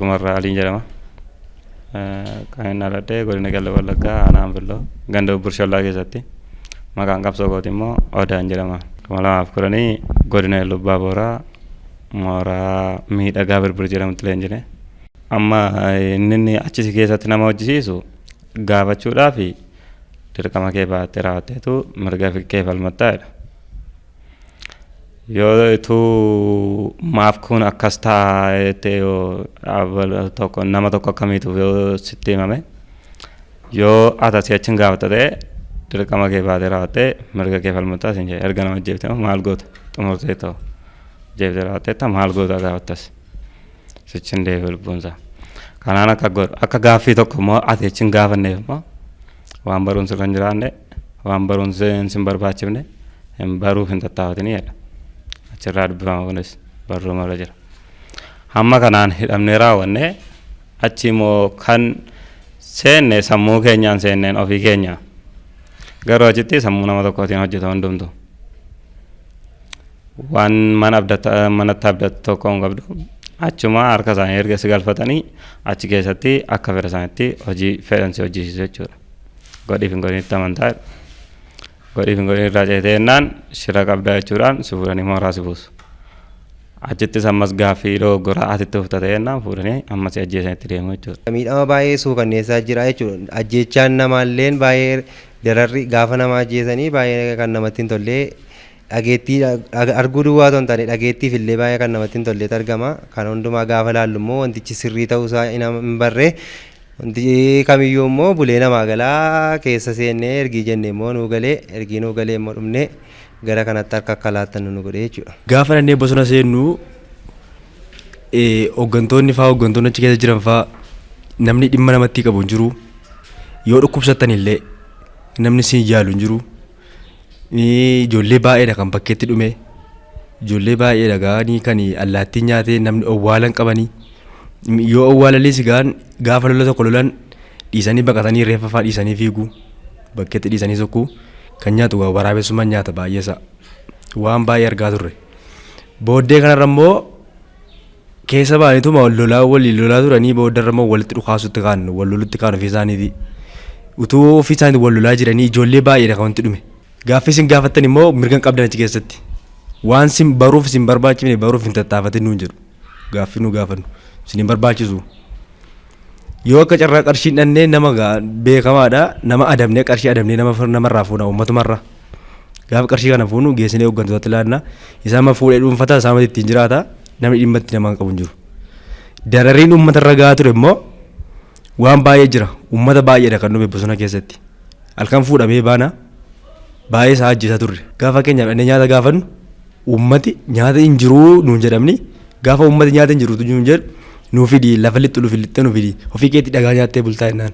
kumarraa aliin jedhama. Kan inni aladhee godina Qellem Wallaggaa aanaa Anfilloo ganda Burshollaa keessatti maqaan qabsoo kooti immoo Odaan jedhama. 2010 godina Iluu Abbaa Booraa mooraa miidhagaa Birbir jedhamutti leenjine. Amma inni achi keessatti nama hojjisiisu gaafachuudhaaf dirqama kee baattee raawwatteetu mirga kee falmattaa'edha. Yoo ituu maaf kun akkas taa'ee tokko nama tokko akkamiituuf yoo sitti himame yoo ati asii achiin gaafatta ta'e dirqama kee baatee raawwattee mirga kee falmattaa siin jedhe erga nama jeeftee maal goota xumurtee ta'u jeeftee raawwatteetta maal goota gaafattas sichiin deebi'e lubbuunsaa. Kanaan akka gaaffii tokko immoo ati achiin gaafanneef immoo waan barumsa kan jiraanne waan barumsa hin barbaachifne hin baruuf hin tattaafatini jedha. Achirraa dubbifama kunis barruuma irra jira. Hamma kanaan hidhamnee raawwanne achi immoo kan seenne sammuu keenyaan seenneen ofii keenya. Garuu achitti sammuu nama tokkootiin hojjeta hundumtu. Waan manatti abdattu tokko hin qabdu. Achuma harka isaanii erga si galfatanii achi keessatti akka fedha isaaniitti hojii fedhansi hojjisiisu jechuudha. Godhiif hin godhinitti amantaa godhiif hin godhin irraa ceetee jennaan shira qabdaa jechuudhaan si fuudhanii mooraa si buusu. Achittis ammas gaaffii dogoggoraa atitti uffatee jennaan fuudhanii ammas ajjeesanitti deemu jechuudha. Miidhama baay'ee suukanneessaa jira jechuudha. Ajjeechaan namaalleen baay'ee dararri gaafa nama ajjeesanii baay'ee kan namatti hin tollee dhageettii arguu duwwaa osoo hin taane dhageettiif illee baay'ee kan namatti hin tolleetu argama. Kan hundumaa gaafa laallu immoo wantichi sirrii ta'uusaa hin barree wanti kamiyyuu immoo bulee namaa galaa keessa seennee ergii jennee immoo nuu galee ergii nuu galee immoo dhumnee gara kanatti akka laattan nu godhe jechuudha. Gaafa dhannee bosona seennu hooggantoonni achi keessa jiran fa'aa namni dhimma namatti qabu hin jiru. Yoo dhukkubsattan illee namni siin yaalu hin jiru. Ijoollee baay'eedha kan bakkeetti dhume. Ijoollee baay'eedha gaanii kan allaattiin nyaatee namni owwaalan qabanii. Yoo owwaalalees gaafa lola tokko lolan dhiisanii baqatanii reeffa fa'aa dhiisanii fiigu. Bakkeetti dhiisanii sokkuu kan nyaatu waraabessummaan nyaata baay'eesa. Waan baay'ee argaa turre. Booddee kanarra immoo keessa baay'eetuma waliin lolaa turanii booddarra immoo walitti dhukaasutti kaan wal lolutti kaan ofii isaaniiti. Utuu ofii isaaniitti wal lolaa jiranii ijoollee baay'eedha kan wanti dhume. Gaaffii isin gaafattan immoo mirga qabdan achi keessatti. Waan isin baruuf isin barbaachifne baruuf hin tattaafatin nuun jedhu. Gaaffii nu gaafannu isin hin barbaachisu. Yoo akka carraa qarshii dhannee nama beekamaadha nama adamnee qarshii adamnee namarraa fuuna ummatumarraa. Gaafa qarshii kana fuunu geessinee hooggantootatti laanna isaan ma fuudhee dhuunfataa isaan ittiin jiraata namni dhimma itti nama qabu hin jiru. Darariin uummatarra gahaa ture immoo waan baay'ee jira uummata baay'eedha kan dhume bosona keessatti. Halkan fuudhamee baana baay'ee isaa ajjeesaa turre. Gaafa keenyaaf dhannee nyaata gaafannu uummati nyaata hin jiruu nuun jedhamni gaafa uummati nyaata hin jiruutu nuun jedhu nuu fidi lafa lixxu lixxee nuu fidi ofii keetti dhagaa nyaattee bultaa jennaan.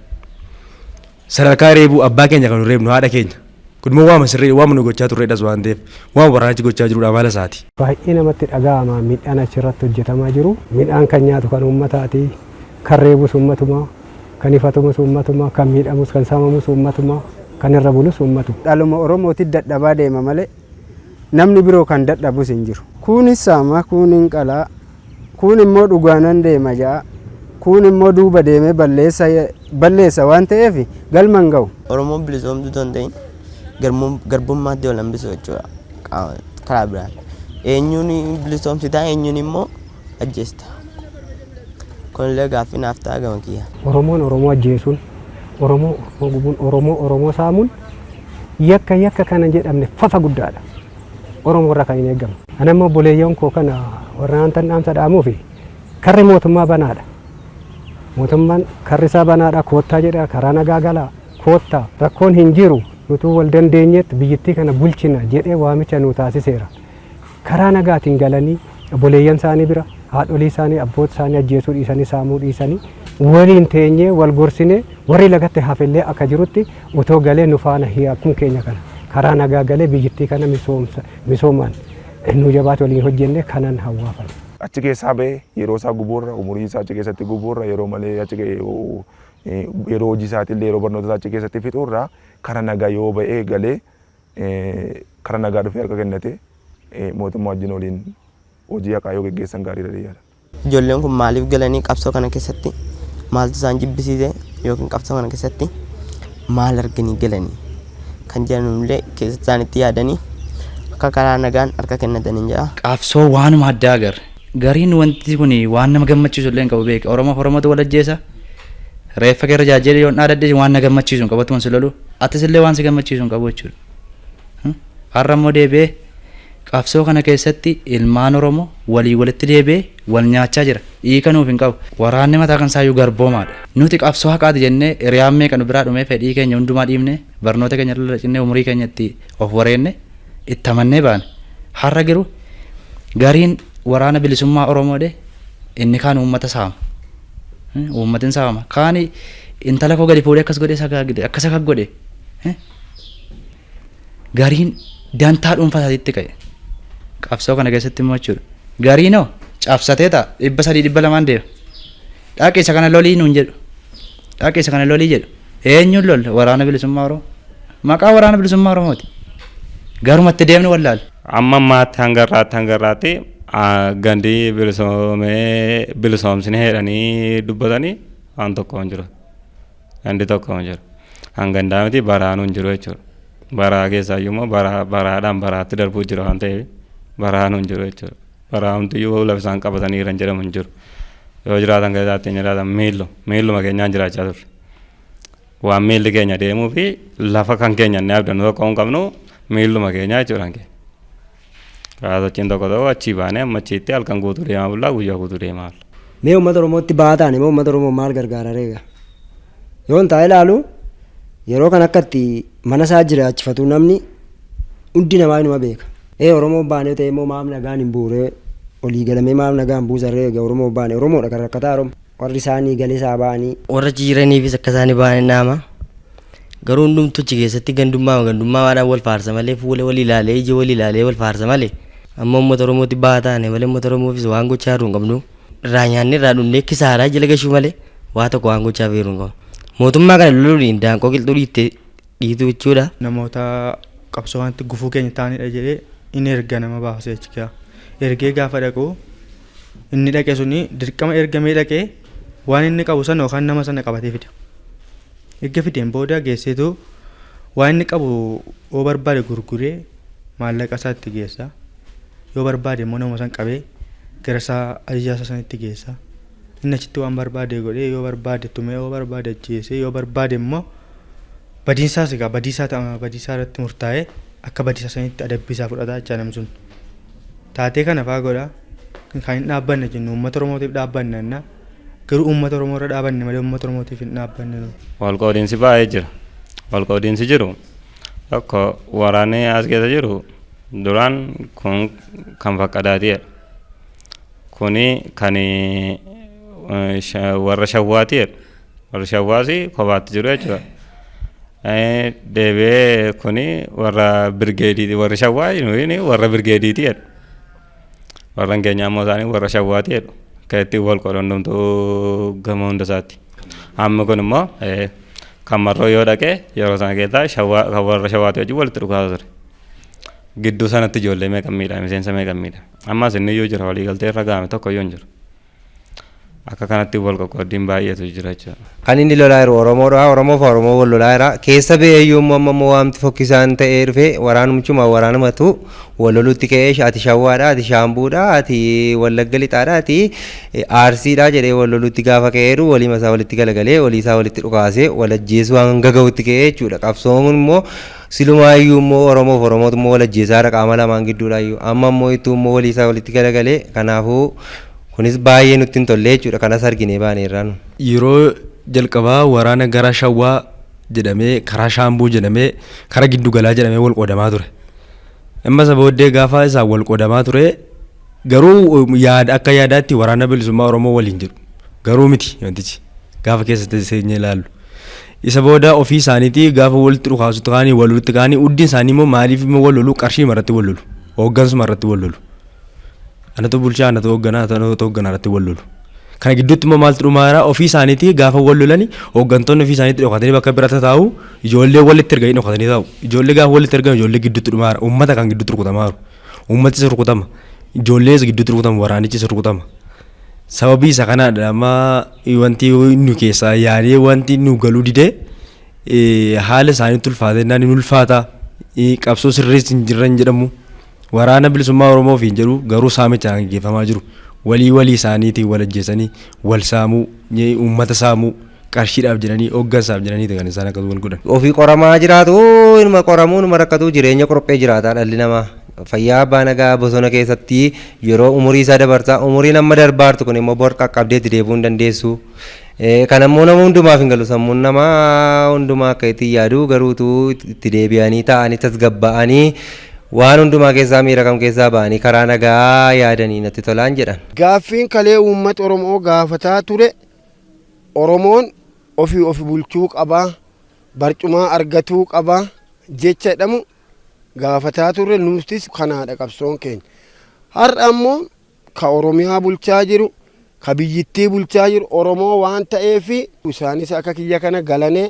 Sadarkaa reebuu abbaa keenya kan nu reebnu haadha keenya. Kun immoo waama sirrii waama nu gochaa turreedhas waan ta'eef waama waraanachi gochaa jirudha amala isaati. Baay'ee namatti dhaga'ama midhaan achirratti hojjetamaa jiru. Midhaan kan nyaatu kan uummataati. Kan reebus uummatuma. Kan ifatumus uummatuma. Kan miidhamus kan saamamus uummatuma. Kan irra bulus uummatu. Dhaluma Oromootti dadhabaa deema malee namni biroo kan dadhabus hin jiru. Kuunis saama kuuniin qalaa kuun immoo dhugaanan deema ja'a. Kuun immoo duuba deemee balleessa waan ta'eef galman ga'u. Oromoon bilisoomtuu danda'in garbummaatti ol hambisu jechuudha karaa biraan. Eenyuun bilisoomsitaa eenyuun immoo ajjeesta. Kunillee gaaffii naaf ta'a gama kiyya. Oromoon Oromoo ajjeesuun Oromoo gubuun Oromoo saamuun yakka kana jedhamne fafa guddaadha. Oromoo irraa kan hin eegamu. Ani ammoo boleeyyoon koo kana warra aantan dhaamsa dhaamuufi karri mootummaa banaadha. Mootummaan karri isaa banaadha koottaa jedha karaa nagaa galaa koottaa rakkoon hin jiru nutuu wal dandeenyetti biyyattii kana bulchina jedhee waamicha nu taasiseera. Karaa nagaatiin galanii boleeyyan isaanii bira haadholii isaanii abboota isaanii ajjeesuu dhiisanii saamuu dhiisanii waliin teenyee wal gorsinee warri lagatti hafellee akka jirutti utoo galee nu faana akkuma keenya kana karaa nagaa galee biyyattii kana misoomaan nu jabaate waliin hojjenne kanan hawwaafan. Achi keessaa ba'ee yeroo isaa gubuurra umurii isaa achi keessatti gubuurra yeroo malee yeroo hojii isaatiillee yeroo barnoota isaa achi keessatti fixuurra karaa nagaa yoo ba'ee galee karaa nagaa dhufee harka kennate mootummaa wajjin waliin hojii haqaa yoo geggeessan gaariidha. Ijoolleen kun maaliif galanii qabsoo kana keessatti maaltu isaan jibbisiise yookiin qabsoo kana keessatti maal arganii galanii kan jedhanullee keessatti isaanitti yaadanii akka karaa nagaan harka kennatanii jedha. Qabsoo waanuma addaa agarra. Gariin wanti kun waan nama gammachiisu illee hin qabu beeka. Oromootu wal ajjeesa. Reeffa keerra jaajjee yoo dhaadadde waan na gammachiisu hin qabu si lolu. Atis illee waan si gammachiisu hin qabu jechuudha. Har'a immoo deebi'ee qabsoo kana keessatti ilmaan Oromoo walii walitti deebi'ee wal nyaachaa jira. Hiika nuuf hin qabu. Waraanni mataa kan isaayyuu garboomaadha. Nuti qabsoo haqaati jennee hiriyaan meeqa nu biraa dhumee fedhii keenya hundumaa dhiibnee barnoota keenya irra cinnee umurii keenya itti of wareenne itti amannee baane. Har'a garuu gariin waraana bilisummaa Oromoodhe inni kaan uummata saama. Uummatiin saama. Kaani intala koo gadi fuudhee akkas godhee akkas akka godhe. Gariin dantaa dhuunfaa isaatiitti ka'e. Qabsoo kana keessatti immoo jechuudha. Gariinoo cabsatee ta'a 300-200 deema. Dhaqeessa kana lolii nuun jedhu. Dhaqeessa kana lolii jedhu. Eenyuun lola waraana bilisummaa Oromoo? Maqaa waraana bilisummaa Oromooti. Garumatti deemni wallaalu. Amma ammaatti hangarraatti gandi bilisoomsine jedhanii dubbatanii waan tokko hin jiru. Gandi tokko hin jiru. Hangandaa miti baraanuu hin jiru jechuudha. Baraa keessaayyuu immoo baraadhaan baraatti darbuu jira waan ta'eef baraanuu hin jiru jechuudha. Baraa hundiyyu lafa isaan qabatanii jiran jedhamu hin jiru. Yoo jiraatan keessatti hin jiraatan miilluma keenyaan jiraachaa turre. Waan miilli keenya deemuu fi lafa kan keenya inni abdannu tokko hin qabnu miilluma keenyaa jechuudha hanqee. Sochiin tokko achii baanee amma achiitti halkan guutuu deemaa bullaa guyyaa guutuu deemaa bulla. Mee uummata Oromootti baataan immoo uummata Oromoo maal gargaara reega? Yoon taa'ee ilaalu yeroo kan akkatti mana isaa jiraachifatu namni hundi namaa inuma beeka. Oromoo baanee ta'e immoo maaf nagaan hin buure olii galamee maaf nagaan buusa reega Oromoo baane Oromoodha kan rakkataa Oromoo. Warri isaanii galee isaa ba'anii. Warra jiraniifis akka isaanii baane nama. Garuu hundumtichi keessatti gandummaadhaan wal faarsa malee fuula wal ilaalee ija wal ilaalee wal faarsa malee. Amma uummata Oromootti baataane malee uummata Oromoofis waan gochaa jiru hin qabnu. Irraa nyaanni irraa dhumnee kisaaraa jala gashuu malee waa tokko waan gochaa jiru hin qabu. Mootummaa kana loluudhaan daanqoo qilxuu dhiitu jechuudha. Namoota qabsoo wanti gufuu keenya ta'anidha jedhee inni erga nama baasee jechuudha. Ergee gaafa dhaqu inni dhaqe suni dirqama ergamee dhaqee waan inni qabu sana yookaan nama sana qabatee fida. Erga fideen booda geesseetu waan inni qabu yoo barbaade gurguree maallaqa isaa itti geessa. Yoo barbaade immoo nama san qabee gara isaa ajajaa isaa sanitti geessa. Inni achitti waan barbaade godhee yoo barbaade tumee yoo barbaade ajjeesee yoo barbaade immoo badiinsaas egaa badiisaa irratti murtaa'ee akka badiisa sanitti adabbisaa fudhataa jechaa namni sun. Taatee kana fa'aa godha kan hin dhaabbanne jennu uummata Oromootiif dhaabbanne jenna. Garuu uummata Oromoo irra dhaabanne malee uummata Oromootiif hin dhaabbanne. Walqoodiinsi baay'ee jira. Walqoodiinsi jiru tokko waraanni as keessa jiru duraan kun kan fakkadaatiidha. Kuni kan warra shawwaatiidha. Warra shawwaasi kophaatti jiru jechuudha. Deebi'ee kuni warra birgeediiti. Warra shawwaa warra birgeediitiidha. Warra keenya ammoo isaanii warra shawwaatiidha. Kan ittiin wal qoodamtu gama hunda isaatti. Amma kun immoo kan marroo yoo dhaqee yeroo sana keessaa kan warra shawwaati wajjin walitti dhugaa ture. Gidduu sanatti ijoollee meeqan miidhame miseensa meeqan miidhame. Ammas inni yoo jira walii galtee irra gaame tokko yoo hin jiru. Akka kanatti wal qoqqooddiin baay'eetu jira jechuudha. Kan inni lolaa jiru Oromoodha. Oromoo fi Oromoo wal lolaa jira. Keessa ba'eeyyuu immoo waamti fokkisaan ta'ee dhufe waraanumchuma waraanumatu wal lolutti ka'ee ati shawwaadha, ati shaambuudha, ati wallagga lixaadha, ati aarsiidha jedhee wal lolutti gaafa ka'eeru walii masaa walitti galagalee walii isaa walitti dhukaasee wal ajjeesuu hanga ga'utti ka'ee jechuudha. Qabsoon immoo silumaayyuu immoo Oromoo fi Oromootu immoo wal ajjeesaadha qaama lamaan gidduudhaayyuu. Amma immoo ittuu immoo walii isaa walitti galagalee kanaafuu kunis baay'ee nutti hin tolle jechuudha. Kanas arginee baane irraan. Yeroo jalqabaa waraana gara Shawwaa jedhamee karaa Shaambuu jedhamee karaa Giddugalaa jedhamee wal qoodamaa ture. Amma isa booddee gaafa isaa wal qoodamaa ture garuu akka yaadaatti waraana bilisummaa Oromoo waliin jiru. Garuu miti wantichi gaafa keessatti seenyee ilaallu. Isa booda ofii isaaniitii gaafa walitti dhukaasutti kaanii wal walitti kaanii uddiin isaanii immoo maaliif immoo wal lolu qarshii marratti wal lolu. Hooggansuma irratti wal lolu. Anatu bulchaa anatu hoogganaa anatu hoogganaa irratti wal lolu. Kana gidduutti immoo maaltu dhumaara ofii isaaniitii gaafa wal lolani hooggantoonni ofii isaaniitti dhokatanii bakka bira taa'u ijoollee walitti erganii dhokatanii taa'u. Ijoollee gaafa walitti ergan ijoollee gidduutti dhumaara uummata kan gidduutti rukutamaa jiru. Uummati isa rukutama. Ijoollee isa gidduutti rukutama waraanichi isa rukutama. sababii isa kanaadha amma wanti nu keessaa yaadee wanti nu galuu didee haala isaaniitti ulfaatennaan hin ulfaata qabsoo sirriis hin jirran jedhamu waraana bilisummaa Oromoo fi jedhu garuu saamichaan gaggeeffamaa jiru walii isaaniitiin wal ajjeesanii wal saamuu uummata saamuu qarshiidhaaf jedhanii hooggansaaf jedhanii kan isaan akkasuma wal godhan. Ofii qoramaa jiraatu inuma qoramuu inuma rakkatu jireenya qorophee jiraata dhalli namaa. Fayyaa abbaa nagaa bosona keessatti yeroo umurii isaa dabarsaa umuriin amma darbaartu kun immoo bor qaqqabdeetti deebuu hin dandeessu. Kan ammoo nama hundumaaf hin galu sammuun namaa hundumaa akka itti yaadu garuutu itti deebi'anii taa'anii tasgabba'anii waan hundumaa keessaa miira kam keessaa ba'anii karaa nagaa yaadanii natti tolaan jedhan. Gaaffiin kalee uummata Oromoo gaafataa ture Oromoon ofii bulchuu qabaa barcumaa argatuu qabaa jecha jedhamu gaafataa turre nutis kanaadha qabsoon keenya. Har'a ammoo ka Oromiyaa bulchaa jiru ka biyyittii bulchaa jiru Oromoo waan ta'eef isaanis akka kiyya kana galanee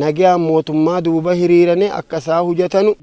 nagaan mootummaa duuba hiriiranii akka isaa hojjetanu.